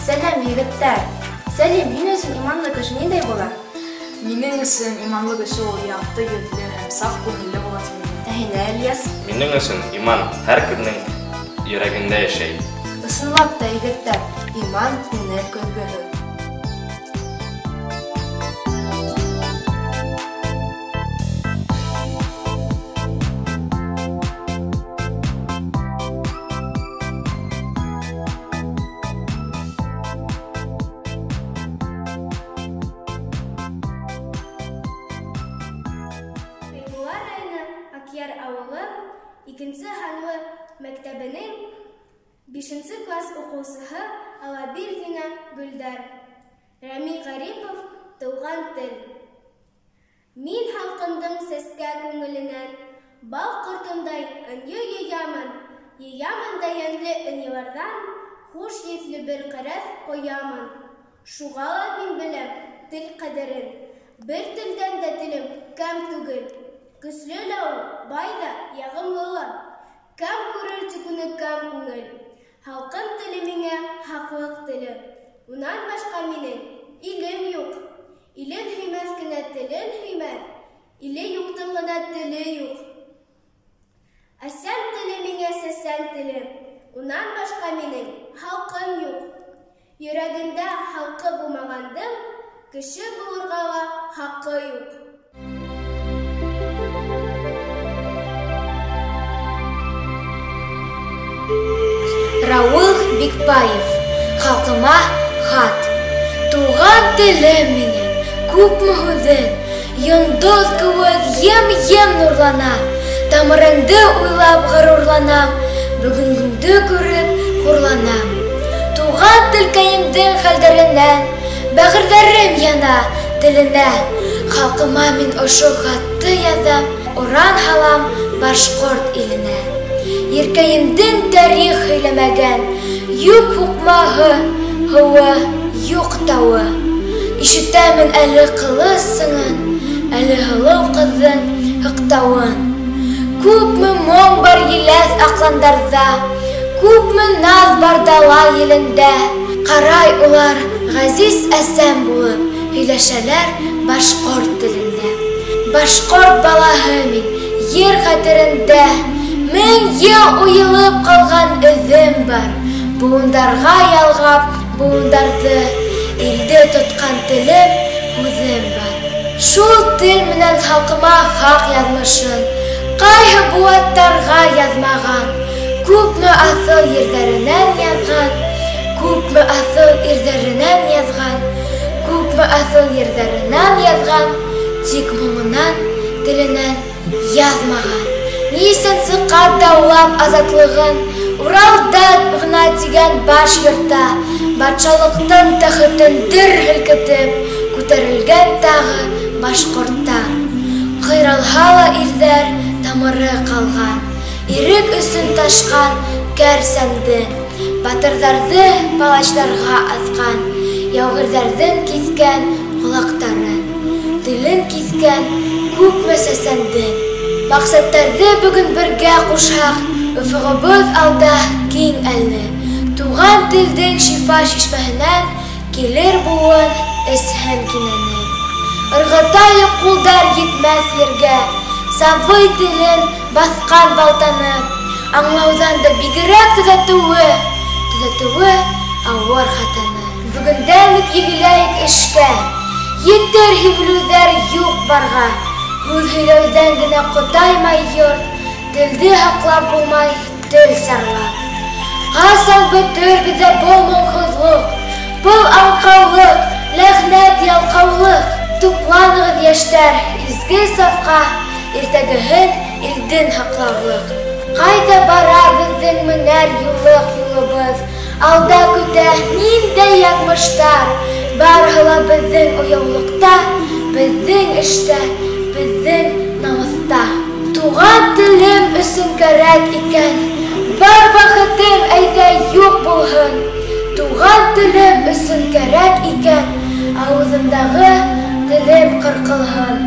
Сәлем, егеттәр. Сәлем, мин өчен иманлы кеше ниндәй була? Минең өчен иманлы кеше ул якты йөзле һәм саф күңелле була. Ә һиңә, Ильяс? Минең өчен иман һәркемнең йөрәгендә яшәй. Ысынлап та, егеттәр, иман күңел көзгөле. Акъяр авылы 2-нче ханлы мәктәбенең 5-нче класс укучысы Алабирдина Гөлдар. Рәми Гарипов туган тел. Мин халкымның сәскә күңеленнән бал кортындай ыньы еямын да янлы ыньылардан хуш есле бер кырыс коямын. Шуга ла мин беләм тел кадерен. Бер телдән дә телем кәм түгел. Көсле лә ул, бай да, ягымлы ла. Кәм күрер тикүне кәм күңел. Халкым теле миңа хаклык теле. Унан башка минең илем юк. Илен һөймәс кенә телен һөймәр. Иле юктың гына теле юк. Әсән теле миңа сәсән теле. Унан башка минең халкым юк. Йөрәгендә халкы булмагандың, кеше булырга ла хакы юк. Рауил Бикбаев. Халкыма хат. Туган телем минем, күпме һүзең, йондоз кеүек ем-ем нурлана. Тамырыңды уйлап горурланам, бүгенгеңде күреп хурланам. Туган телкәемдең хәлдәреннән, бәгырьләрем яна теленә. Халкыма мин ошо хатты язам, уран һалам башкорт иленә. Иркәемдең тарих һөйләмәгән, юк хукмаһы, һыуы, юк тауы. Ишетәмен әле кылыс сыңын, әле һылыу кызның һыктауын. Күпме моң бар еләс аҡландарҙа, күпме наз бар дала елендә. Ҡарай улар ғәзиз әсәм булып, һөйләшәләр башҡорт телендә. Башҡорт балаһы мин, ер хәтерендә. 1000 йыл уйылып ҡалған өҙөм бар. Буындарға ялғап, буындарҙы, илде тотҡан телем, һүҙем бар. Шул тел менән халҡыма хаҡ яҙмышын, ҡайһы быуаттарға яҙмаған. Күпме аҫыл ерҙәренән яҙған, күпме аҫыл ирҙәренән яҙған, күпме аҫыл ерҙәренән яҙған, тик моңонан, теленән яҙмаған. Нисәнсе ҡат даулап азатлығын, Уралда ғына тигән баш йорта, батшалыҡтың тәхетен дер һелкетеп, күтәрелгән тағы башҡорттар. Ҡыйралһа ла ирҙәр тамыры ҡалған, ирек өсөн ташҡан кәрсәндең, батырҙарҙы палачтарға аҫҡан, яуғирҙәрҙең киҫкән ҡолаҡтарын, телен киҫкән күпме сәсәндең. Маҡсаттарҙы бөгөн бергә ҡушһаҡ, öfөгөбөҙ алда киң киң әле. Туган телдең шифа шишмәһенән килер буын эсһен кинәнен. Ыргытайы кулдар етмәс ергә, сабый телен баскан балтаны. Аңлаудан да бигерәк төзәтүе авыр хатаны. Бүгендән үк егеләйек эшкә, етер һивлүдәр юк барға. Һүҙ һөйләүдән генә ҡотаймай йорт, телде һаҡлап булмай тел сарлап. Ҡасан бөтөр беҙҙә был моңһоҙлоҡ, был аңҡаулыҡ, ләғнәт ялҡаулыҡ. Тупланығыҙ йәштәр, изге сафҡа, иртәгеһен илден һаҡларлыҡ. Ҡайҙа бара беҙҙең менәр юлыбыҙ, алда көтә ниндәй яҙмыштар. Барыһы ла беҙҙең ояулыҡта, беҙҙең эштә, беҙҙең намыҫта. Туған телем өсөн кәрәк икән, бар бәхетем әйҙә юҡ булһын. Туған телем өсөн кәрәк икән, ауыҙымдағы телем ҡырҡылһын.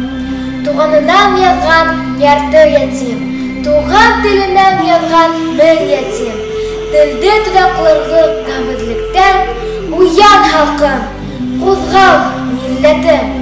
Туғанынан яҙған ярты ятим, туған теленән яҙған 1000 ятим. Телде тоҙаҡлырлыҡ ғәмһеҙлектән уян халҡым, ҡуҙғал милләтем.